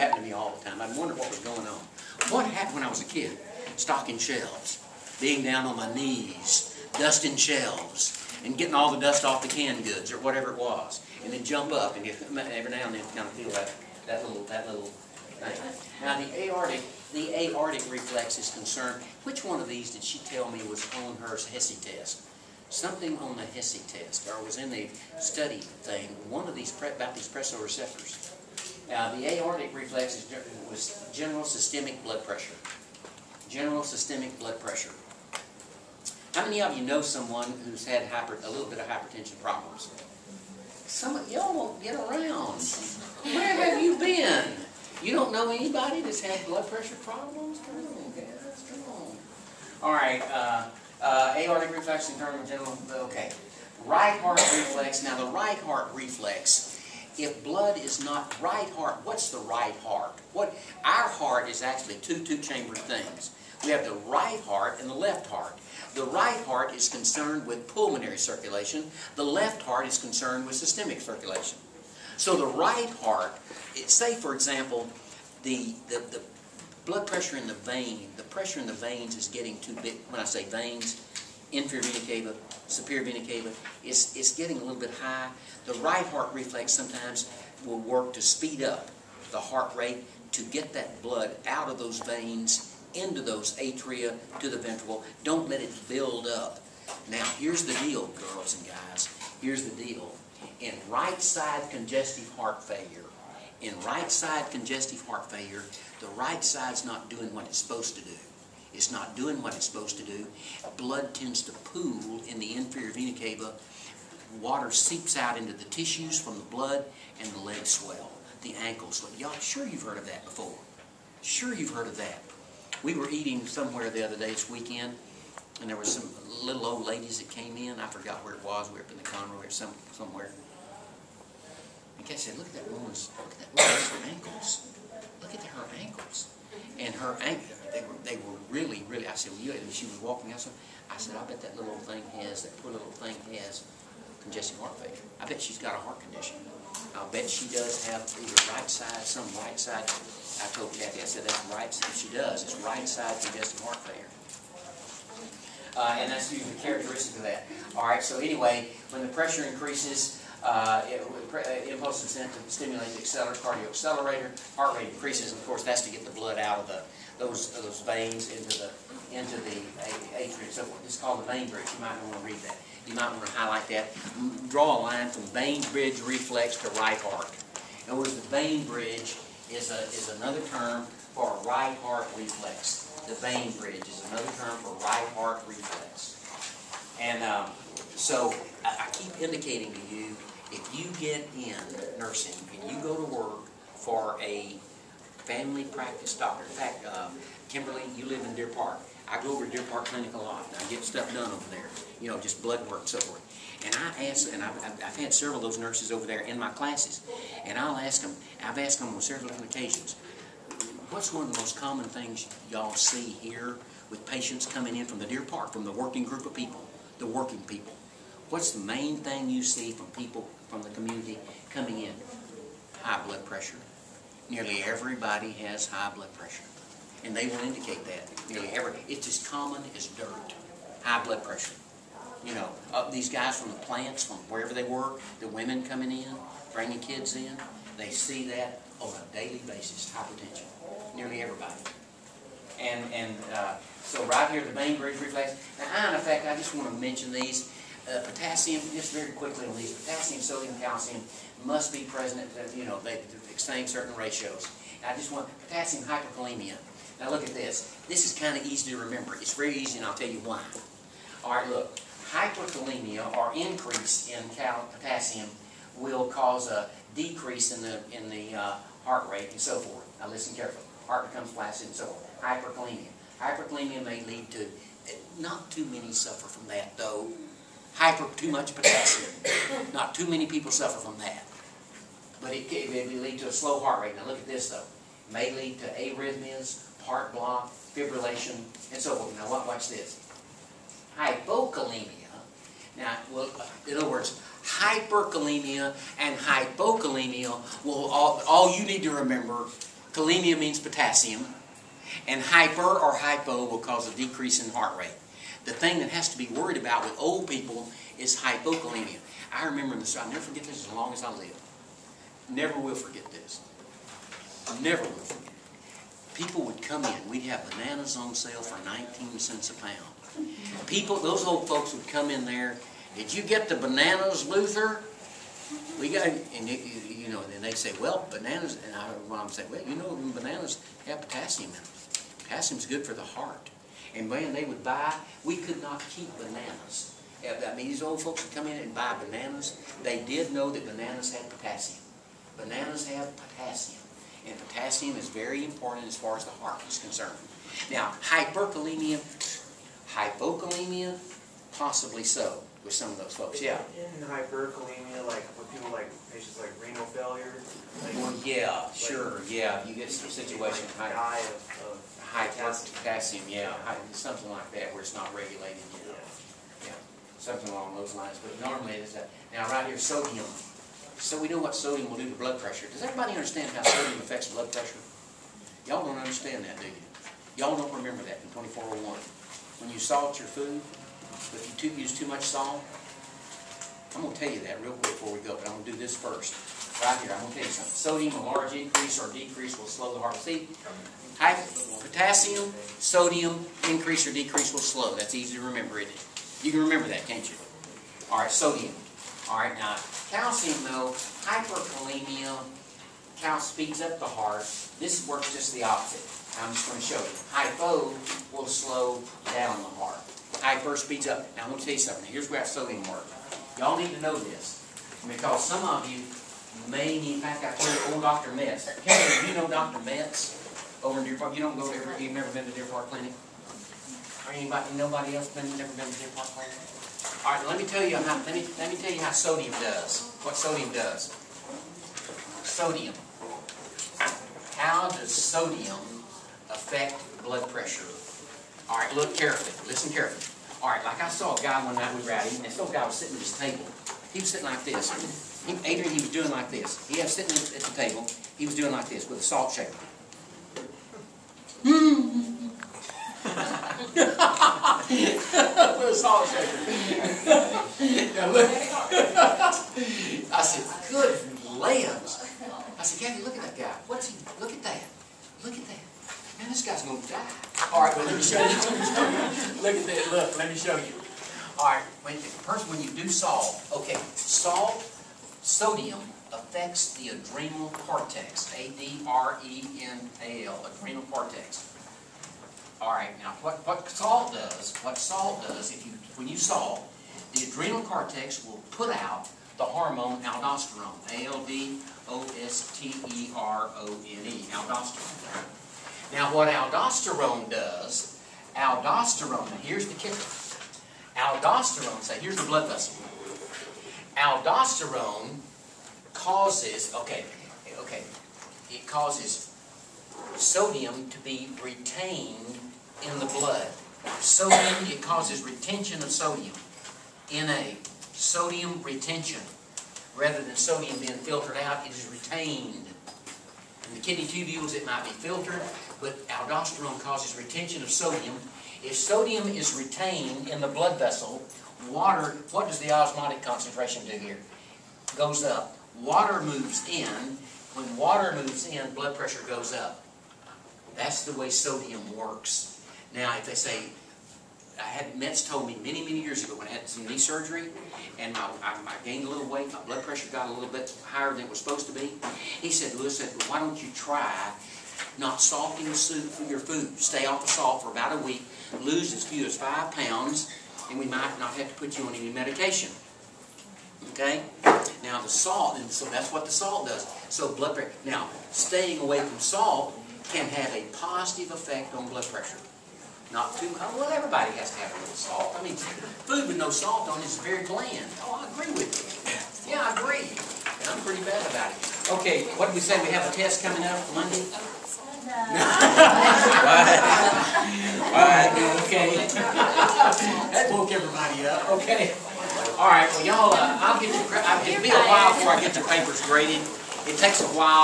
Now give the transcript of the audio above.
happened to me all the time. I'd wonder what was going on. What happened when I was a kid? Stocking shelves, being down on my knees, dusting shelves, and getting all the dust off the canned goods or whatever it was, and then jump up and every now and then kind of feel that little thing. Now the aortic reflex is concerned. Which one of these did she tell me was on her Hesse test? Something on the Hesse test, or was in the study thing. One of these about these presoreceptors. Now the aortic reflex was general systemic blood pressure. General systemic blood pressure. How many of you know someone who's had a little bit of hypertension problems? Some of y'all don't get around. Where have you been? You don't know anybody that's had blood pressure problems? Come on, guys, come on. All right, aortic reflex, internal general, okay. Right heart reflex. Now the right heart reflex, if blood is not right heart, what's the right heart? Our heart is actually two-chambered things. We have the right heart and the left heart. The right heart is concerned with pulmonary circulation. The left heart is concerned with systemic circulation. So the right heart, say for example, the blood pressure in the vein, the pressure in the veins is getting too big. When I say veins, inferior vena cava, superior vena cava, it's getting a little bit high. The right heart reflex sometimes will work to speed up the heart rate to get that blood out of those veins into those atria to the ventricle. Don't let it build up. Now, here's the deal, girls and guys. Here's the deal. In right side congestive heart failure, the right side's not doing what it's supposed to do. It's not doing what it's supposed to do. Blood tends to pool in the inferior vena cava. Water seeps out into the tissues from the blood, and the legs swell. The ankles swell. Y'all, sure you've heard of that before. Sure you've heard of that. We were eating somewhere the other day, this weekend, and there were some little old ladies that came in. I forgot where it was. We were up in the Conroe or somewhere. And Kat said, look at that woman's ankles. Look at her ankles. And her ankles, they were really, really, I said, well, she was walking outside. I said, I bet that little old thing that poor little thing has congestive heart failure. I bet she's got a heart condition. I'll bet she does have either some right side. I told Kathy, I said, that's right, if she does, it's right side congestive heart failure. And that's usually characteristic of that. All right, so anyway, when the pressure increases, impulse incentive stimulates the cardio accelerator, heart rate increases, and of course that's to get the blood out of those veins into the atria. So it's called the vein bridge. You might want to read that. You might want to highlight that. Draw a line from vein bridge reflex to right heart. In other words, the vein bridge is another term for a right heart reflex. The vein bridge is another term for right heart reflex. And so I keep indicating to you, if you get in nursing and you go to work for a family practice doctor, in fact, Kimberly, you live in Deer Park. I go over to Deer Park Clinic a lot, and I get stuff done over there, you know, just blood work and so forth. And I've had several of those nurses over there in my classes, and I've asked them on several different occasions, what's one of the most common things y'all see here with patients coming in from the Deer Park, from the working group of people, the working people? What's the main thing you see from people from the community coming in? High blood pressure. Nearly everybody has high blood pressure. And they will indicate that. It's as common as dirt. High blood pressure. You know, these guys from the plants, from wherever they work, the women coming in, bringing kids in, they see that on a daily basis, hypertension. Nearly everybody. And so right here, the vein bridge reflex. Now, in fact, I just want to mention these. Potassium, just very quickly on these. Potassium, sodium, calcium must be present. They explain certain ratios. I just want potassium hyperkalemia. Now look at this. This is kind of easy to remember. It's very easy, and I'll tell you why. All right, look. Hyperkalemia, or increase in potassium, will cause a decrease in the heart rate and so forth. Now listen carefully. Heart becomes flaccid and so forth. Hyperkalemia. Hyperkalemia may lead to, not too many suffer from that though. Too much potassium. Not too many people suffer from that. But it may lead to a slow heart rate. Now look at this though. It may lead to arrhythmias, heart block, fibrillation, and so forth. Now watch this. Hypokalemia. Now, well, in other words, hyperkalemia and hypokalemia will all you need to remember Kalemia means potassium. And hyper or hypo will cause a decrease in heart rate. The thing that has to be worried about with old people is hypokalemia. I remember this, I'll never forget this as long as I live. Never will forget this. Never will forget it. People would come in, we'd have bananas on sale for 19 cents a pound. People, those old folks would come in there, did you get the bananas, Luther? We got, and you know, and they'd say, well, bananas, and I would say, well, you know, bananas have potassium in them. Potassium's good for the heart. And man, they would buy, we could not keep bananas. I mean, these old folks would come in and buy bananas. They did know that bananas had potassium. Bananas have potassium. And potassium is very important as far as the heart is concerned. Now, hyperkalemia, hypokalemia, possibly so with some of those folks, yeah. In hyperkalemia, like with people like patients like renal failure. Like, well, yeah, like, sure, yeah. You get some situation like high of high potassium, yeah, something like that where it's not regulated, you know. Yeah, something along those lines. But normally it's that. Now, right here, sodium. So we know what sodium will do to blood pressure. Does everybody understand how sodium affects blood pressure? Y'all don't understand that, do you? Y'all don't remember that in 2401. When you salt your food, if you use too much salt, I'm going to tell you that real quick before we go, but I'm going to do this first. Right here, I'm going to tell you something. Sodium, a large increase or decrease will slow the heart. See, potassium, sodium, increase or decrease will slow. That's easy to remember, isn't it? You can remember that, can't you? All right, sodium. All right, now, calcium, though, hyperkalemia, speeds up the heart. This works just the opposite. I'm just going to show you. Hypo will slow down the heart. Hyper speeds up. Now, I'm going to tell you something. Here's where sodium works. Y'all need to know this, because some of you may need, in fact, I told old Dr. Metz. Kevin, do you know Dr. Metz over in Deer Park? You don't go there, you've never been to Deer Park Clinic? Or nobody else never been to Deer Park Clinic? All right, let me tell you how sodium does. What sodium does. Sodium. How does sodium affect blood pressure? All right, look carefully. Listen carefully. All right, like I saw a guy one night we were out eating. This old guy was sitting at his table. He was sitting like this. Adrian, he was doing like this. He was sitting at the table. He was doing like this with a salt shaker. With a salt shaker. Now look. I said, good lambs. I said, Kathy, look at that guy. What's he? Look at that. Look at that. Man, this guy's going to die. All right, well, let me show you. Look at that. Look, let me show you. All right, first when you do salt, okay, sodium affects the adrenal cortex, A-D-R-E-N-A-L, adrenal cortex. All right, now what salt does, when you salt, the adrenal cortex will put out the hormone aldosterone, A-L-D-O-S-T-E-R-O-N-E, aldosterone. Now what aldosterone does, now here's the kicker. Aldosterone, say, here's the blood vessel. Aldosterone causes, it causes sodium to be retained in the blood. Sodium, it causes retention of sodium. Na, sodium retention. Rather than sodium being filtered out, it is retained. In the kidney tubules, it might be filtered, but aldosterone causes retention of sodium. If sodium is retained in the blood vessel, water, what does the osmotic concentration do here? Goes up. Water moves in. When water moves in, blood pressure goes up. That's the way sodium works. Now, if they say, Metz told me many, many years ago when I had some knee surgery, and I gained a little weight, my blood pressure got a little bit higher than it was supposed to be. He said, listen, why don't you try not salting your food? Stay off the salt for about a week, lose as few as 5 pounds, and we might not have to put you on any medication. Okay? Now the salt, and so that's what the salt does. So blood pressure. Now, staying away from salt can have a positive effect on blood pressure. Not too much. Well, everybody has to have a little salt. I mean, food with no salt on it is very bland. Oh, I agree with you. Yeah, I agree. And I'm pretty bad about it. Okay, what did we say? We have a test coming up Monday? Right. Okay. That woke everybody up. Okay. All right. Well, y'all, it'll be a while before I get the papers graded. It takes a while.